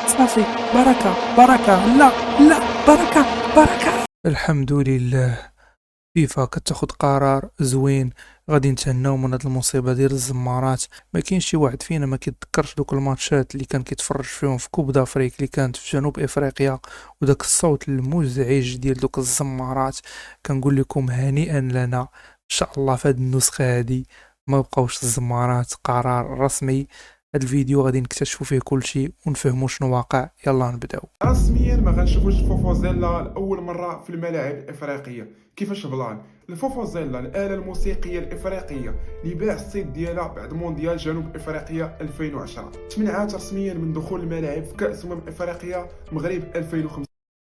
صافي، بركة بركة، لا لا، بركة بركة. الحمد لله. فيفا كتاخد قرار زوين، غادي نتهناو من هاد المصيبه ديال الزمارات. ما كاينش شي واحد فينا ما كيتذكرش دوك الماتشات اللي كان كيتفرج فيهم في كوب دافريك اللي كانت في جنوب افريقيا، وداك الصوت المزعج ديال دوك الزمارات. كنقول لكم هنيئا لنا ان شاء الله في هاد النسخه هادي ما بقاوش الزمارات. قرار رسمي. هاد الفيديو غادي نكتشفوا فيه كل شيء ونفهموا شنو واقع. يلا نبداو. رسميا ما غنشوفوش الفوفوزيلا لاول مره في الملاعب الافريقيه. كيفاش بلان؟ الفوفوزيلا الاله الموسيقيه الافريقيه اللي باع الصيت ديالها بعد مونديال جنوب افريقيا 2010 تمنعات رسميا من دخول الملاعب في كاس افريقيا المغرب 2005.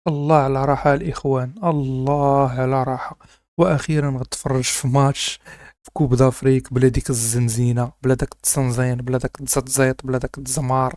الله على راحة الإخوان، الله على راحة. وأخيرا غتفرج في ماتش في كوب دافريك بلا ديك الزنزينة، بلا داك التسنزين، بلا داك التزتزيط، بلا داك التزمار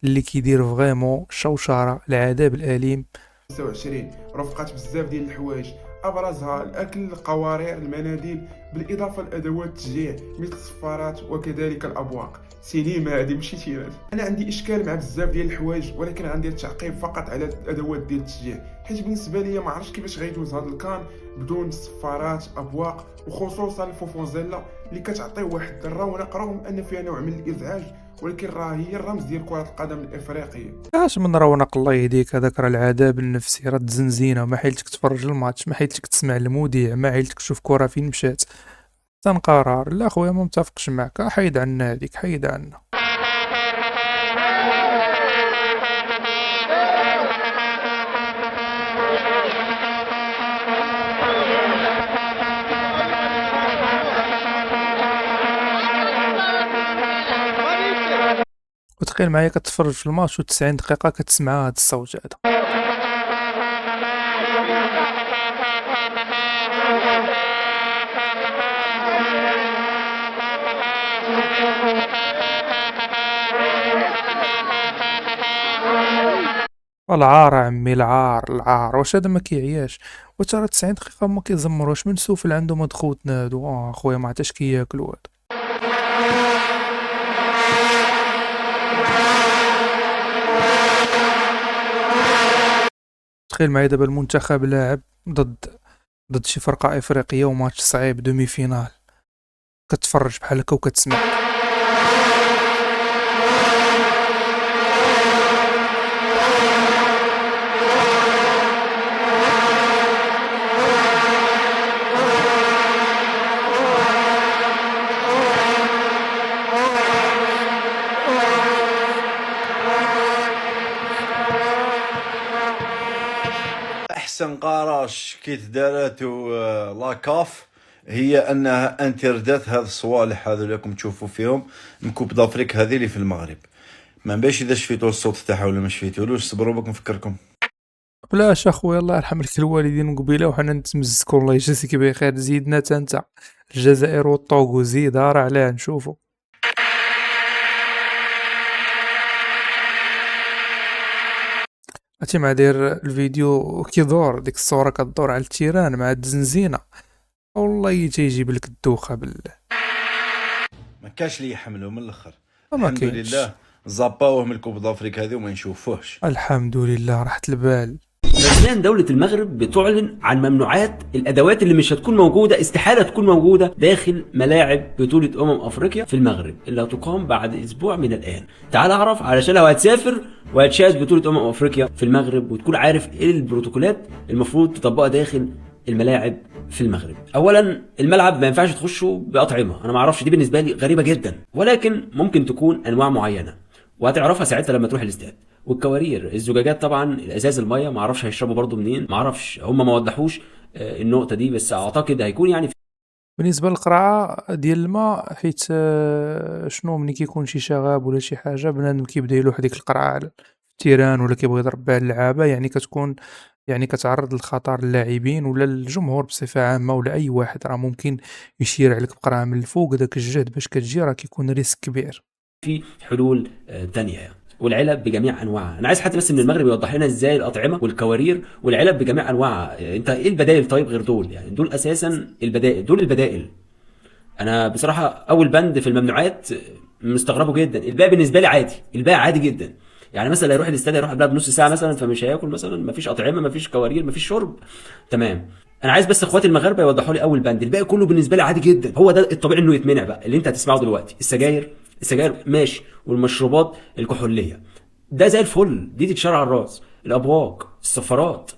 اللي كيدير فغيمون الشوشرة، العذاب الأليم. 25 رفقات بزاف ديال الحوايج، ابرزها الاكل، القوارير، المناديل، بالاضافه لادوات التشجيع مثل الصفارات وكذلك الابواق. سينما هذه ماشي تيرات. انا عندي اشكال مع بزاف ديال الحوايج، ولكن غندير تعقيب فقط على الادوات ديال التشجيع، حيت بالنسبه لي ما عرفتش كيفاش غيدوز هذا الكان بدون صفارات ابواق، وخصوصا الفوفونزيلا اللي كتعطيه واحد الرونق رغم ان فيها نوع من الازعاج، ولكن راه هي الرمز ديال كره القدم الافريقيه. اش من رونق الله يهديك، هذاك راه العذاب النفسي، راه الزنزينة. ما حيلتك تفرج الماتش، ما حيلتك تسمع المذيع، ما حيلتك تشوف كرة فين مشات. تنقرار لا خويا، ما متفقش معك. حيد عنا هذيك، حيد عنا. وتخيل معايا كتفرج في الماتش و90 دقيقة كتسمع هاد الصوت هذا. العار عمي، العار العار. واش هذا ما كيعياش؟ وترى 90 دقيقة ما كيزمروش من سوفل عندهم هاد خوتنا هادو. خويا ما عرفتش كياكلوا هادو. تخيل معايا دابا المنتخب لاعب ضد شي فرقة افريقية وماتش صعيب دومي فينال، كتفرج بحال هكا وكتسمع. احسن قراش كي تداراتو لاكاف هي انها انتردات هذا الصوالح هذو اللي راكم تشوفوا فيهم من كوب دافريك هذه اللي في المغرب. ما باش اذا شفيتوا الصوت تاعها ولا ما شفيتولوش، صبروا بك نفكركم. بلاش اخويا، الله يرحم لك الوالدين قبيله وحنا نتمزكوا. الله يجازيك بخير. زيدنا تنتا الجزائر والطوغو، زيد راه عليه نشوفو. هاتي مع داير الفيديو كيدور، ديك الصورة كدور على التيران مع الزنزينة. والله تيجيب لك الدوخة بالله. ما كاش لي يحملوا من الاخر. ما الحمد كاينش. لله زاباوه من الكوب دافريك هذه وما نشوفوهش. الحمد لله راحت البال. رسميا دولة المغرب بتعلن عن ممنوعات الأدوات اللي مش هتكون موجودة، استحالة تكون موجودة داخل ملاعب بطولة أفريقيا في المغرب اللي هتقام بعد أسبوع من الآن. تعال أعرف، علشان لو هتسافر وهتشاهد بطولة أفريقيا في المغرب وتكون عارف إيه البروتوكولات المفروض تطبقها داخل الملاعب في المغرب. اولا الملعب ما ينفعش تخشه باطعمه، انا ما اعرفش، دي بالنسبه لي غريبه جدا، ولكن ممكن تكون انواع معينه وهتعرفها ساعتها لما تروح الاستاد. والكوارير، الزجاجات طبعا، الازاز، الميه ما اعرفش هيشربوا برضو منين، ما اعرفش، هم ما وضحوش النقطه دي، بس اعتقد هيكون يعني بالنسبة للقرعة ديال الماء، حيت شنو ملي كيكون شي شغاب ولا شي حاجة بنادم كيبدا يلوح ديك القرعة على التيران ولا كيبغي يضرب بها اللعابة، يعني كتكون يعني كتعرض للخطر اللاعبين ولا الجمهور بصفة عامة ولا أي واحد. راه ممكن يشير عليك بقرعة من الفوق، داك الجهد باش كتجي راه كيكون ريسك كبير. في حلول تانية يعني. والعلب بجميع انواعها، انا عايز حد بس من المغرب يوضح لنا ازاي الاطعمه والكوارير والعلب بجميع انواعها. انت ايه البدائل طيب غير دول؟ يعني دول اساسا البدائل، دول البدائل. انا بصراحه اول بند في الممنوعات مستغربه جدا. الباقي بالنسبه لي عادي، الباقي عادي جدا. يعني مثلا هيروح الاستاد، هيروح قبلها بنص ساعه مثلا، فمش هياكل مثلا، مفيش اطعمه، مفيش كوارير، مفيش شرب، تمام. انا عايز بس اخواتي المغاربه يوضحوا لي اول بند. الباقي كله بالنسبه لي عادي جدا. هو ده الطبيعي انه يتمنع بقى، اللي انت هتسمعه دلوقتي. السجاير ماشي، والمشروبات الكحوليه ده زي الفل، دي تتشال على الراس. الابواق، الصفارات،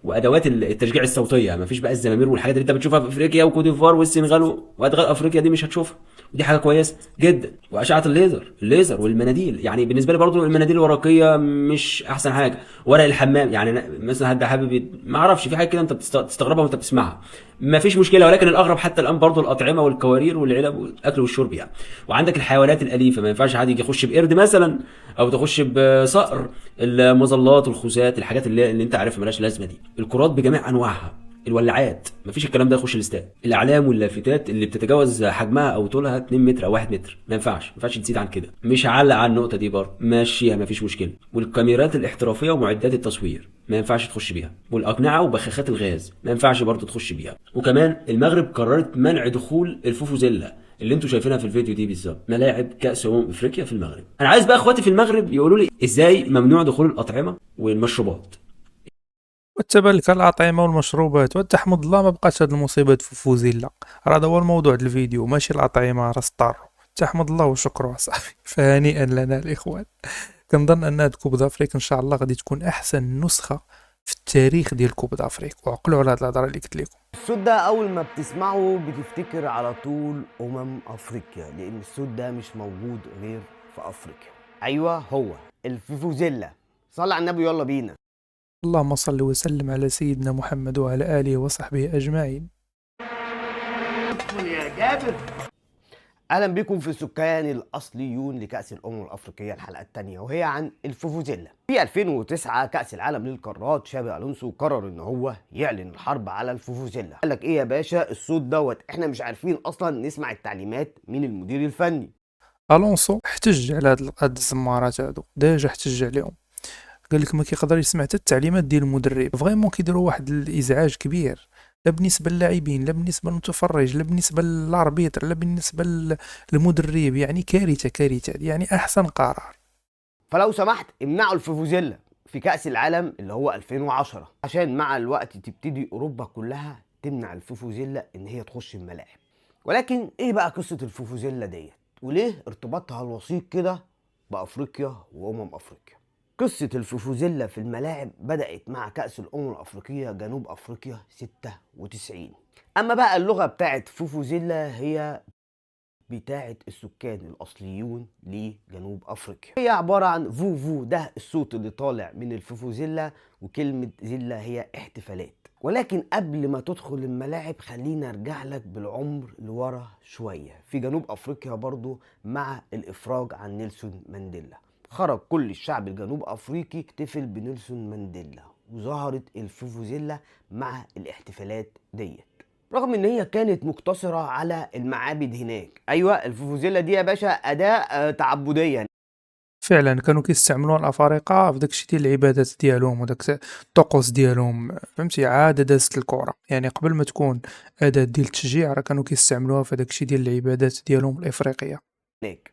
وادوات التشجيع الصوتيه، مفيش بقى الزمامير والحاجات اللي انت بتشوفها في افريقيا وكوت ديفوار والسنغال وادغال افريقيا، دي مش هتشوفها، ودي حاجه كويسه جدا. واشعه الليزر والمناديل، يعني بالنسبه لي برضو المناديل الورقيه مش احسن حاجه. ورق الحمام، يعني مثلا حد حابب ما اعرفش، في حاجه كده انت بتستغربها وانت بتسمعها، مفيش مشكله. ولكن الاغرب حتى الان برضو الاطعمه والكوارير والعلب والاكل والشرب يعني. وعندك الحيوانات الاليفه، ما ينفعش حد يجي يخش بقرد مثلا، او تخش بصقر. المظلات والخوذات، الحاجات اللي انت عارفها مالهاش لازمه دي. الكرات بجميع انواعها، الولاعات، مفيش الكلام ده يخش الاستاد. الاعلام واللافتات اللي بتتجاوز حجمها او طولها 2 متر او 1 متر، ما ينفعش تزيد عن كده. مش هعلق على النقطه دي برضه، ماشيها مفيش مشكله. والكاميرات الاحترافيه ومعدات التصوير ما ينفعش تخش بيها. والاقنعه وبخاخات الغاز ما ينفعش برضه تخش بيها. وكمان المغرب قررت منع دخول الفوفوزيلا اللي انتوا شايفينها في الفيديو دي بالظبط، ملاعب كاس افريقيا في المغرب. انا عايز بقى اخواتي في المغرب يقولوا لي ازاي ممنوع دخول الاطعمه والمشروبات. وتبارك الأطعمة والمشروبات، وتحمد الله ما بقاش هاد المصيبة فوزيلا. راه هذا هو الموضوع د الفيديو، ماشي الأطعمة راه اضطروا. تحمد الله وشكرا صافي. فهنيئا لنا الإخوان. كنظن أن هاد كوب دافريك إن شاء الله غادي تكون أحسن نسخة في التاريخ ديال كوب دافريك، وعقلوا على هاد الهضرة اللي قلت لكم. الصوت ده أول ما بتسمعه بتفتكر على طول أفريقيا، لأن الصوت ده مش موجود غير في أفريقيا. أيوه هو الفوفوزيلا. صلى على النبي يلا بينا. اللهم صل وسلم على سيدنا محمد وعلى آله وصحبه أجمعين. يا جابر، أهلا بكم في السكان الأصليون لكأس الأمم الأفريقية الحلقة الثانية، وهي عن الفوفوزيلا. في 2009 كأس العالم للقارات، شابي ألونسو قرر إن هو يعلن الحرب على الفوفوزيلا. قال لك إيه يا باشا، الصوت دوت إحنا مش عارفين أصلا نسمع التعليمات من المدير الفني. ألونسو احتج على هاد الزمارات هادو، ديجا احتج عليهم. قال لك ما كيقدر يسمع حتى التعليمات ديال المدرب. فريمون كيديروا واحد الازعاج كبير، لا بالنسبه للاعبين، لا بالنسبه للمتفرج، لا بالنسبه للاربيتر، لا بالنسبه للمدرب. يعني كارثه يعني احسن قرار. فلو سمحت امنعوا الفوفوزيلا في كأس العالم اللي هو 2010، عشان مع الوقت تبتدي أوروبا كلها تمنع الفوفوزيلا إن هي تخش الملاعب. ولكن إيه بقى قصة الفوفوزيلا ديت، وليه ارتباطها الوثيق كده بأفريقيا أفريقيا؟ قصة الفوفوزيلا في الملاعب بدأت مع كأس الأمم الأفريقية جنوب أفريقيا 96. أما بقى اللغة بتاعت فوفوزيلا هي بتاعة السكان الأصليون لجنوب أفريقيا، هي عبارة عن فوفو، ده الصوت اللي طالع من الفوفوزيلا، وكلمة زيلا هي احتفالات. ولكن قبل ما تدخل الملاعب خلينا ارجع لك بالعمر لورا شوية. في جنوب أفريقيا برضو مع الإفراج عن نيلسون مانديلا، خرج كل الشعب الجنوب أفريقي احتفل بنيلسون مانديلا، وظهرت الفوفوزيلا مع الاحتفالات ديت، رغم ان هي كانت مقتصرة على المعابد هناك. ايوه الفوفوزيلا دي يا باشا اداة تعبدية. فعلا كانوا كيستعملوها الافارقه في داكشي ديال العبادات ديالهم وداك الطقوس ديالهم، فهمتي؟ عاده دازت الكره، يعني قبل ما تكون اداه ديال التشجيع راه كانوا كيستعملوها في داكشي ديال العبادات ديالهم الافريقيه. هناك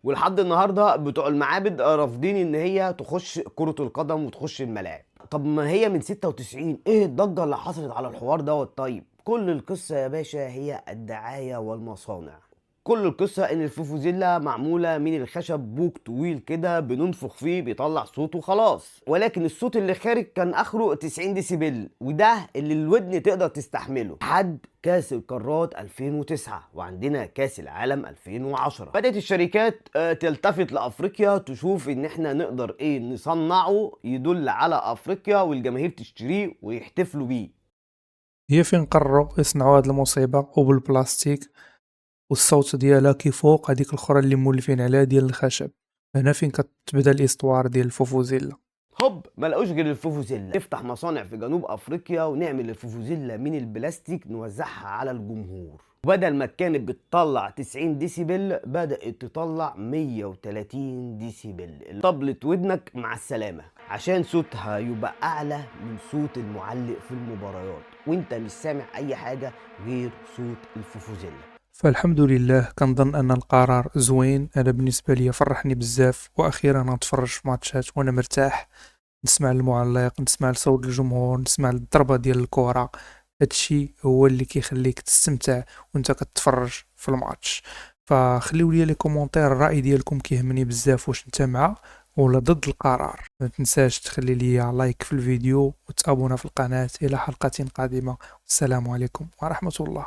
ولحد النهارده بتوع المعابد رافضين ان هي تخش كرة القدم وتخش الملاعب. طب ما هي من 96، ايه الضجة اللي حصلت على الحوار دوت؟ طيب كل القصة يا باشا هي الدعاية والمصانع. كل القصة ان الفوفوزيلا معمولة من الخشب، بوك طويل كده بننفخ فيه بيطلع صوت وخلاص، ولكن الصوت اللي خارج كان اخره 90 ديسيبل، وده اللي الودن تقدر تستحمله لحد كاس القارات 2009، وعندنا كاس العالم 2010. بدأت الشركات تلتفت لأفريقيا، تشوف ان احنا نقدر ايه نصنعه يدل على أفريقيا والجماهير تشتريه ويحتفلوا بيه. هي فين قرروا يصنعوا هاد المصيبه وبالبلاستيك، والصوت ديالها كيفوق هذيك الاخرى اللي مولفين عليها ديال الخشب. هنا فين كتبدا الاستوار ديال الفوفوزيلا. هوب ما لقوش غير الفوفوزيلا، نفتح مصانع في جنوب افريقيا ونعمل الفوفوزيلا من البلاستيك نوزعها على الجمهور. بدل ما كانت بتطلع 90 ديسيبل بدأت تطلع 130 ديسيبل. طبلة ودنك مع السلامة، عشان صوتها يبقى أعلى من صوت المعلق في المباريات، وانت مش سامع أي حاجة غير صوت الفوفوزيلا. فالحمد لله كنظن ان القرار زوين. انا بالنسبه لي فرحني بزاف، واخيرا نتفرج في ماتشات وانا مرتاح، نسمع المعلق، نسمع لصوت الجمهور، نسمع الضربه ديال الكره. هادشي هو اللي كيخليك تستمتع وانت كتفرج في الماتش. فخليو لي كومونتير، الراي ديالكم كيهمني بزاف، واش انت مع ولا ضد القرار. ما تنساش تخلي لي لايك في الفيديو وتابونا في القناة. الى حلقة قادمة، السلام عليكم ورحمة الله.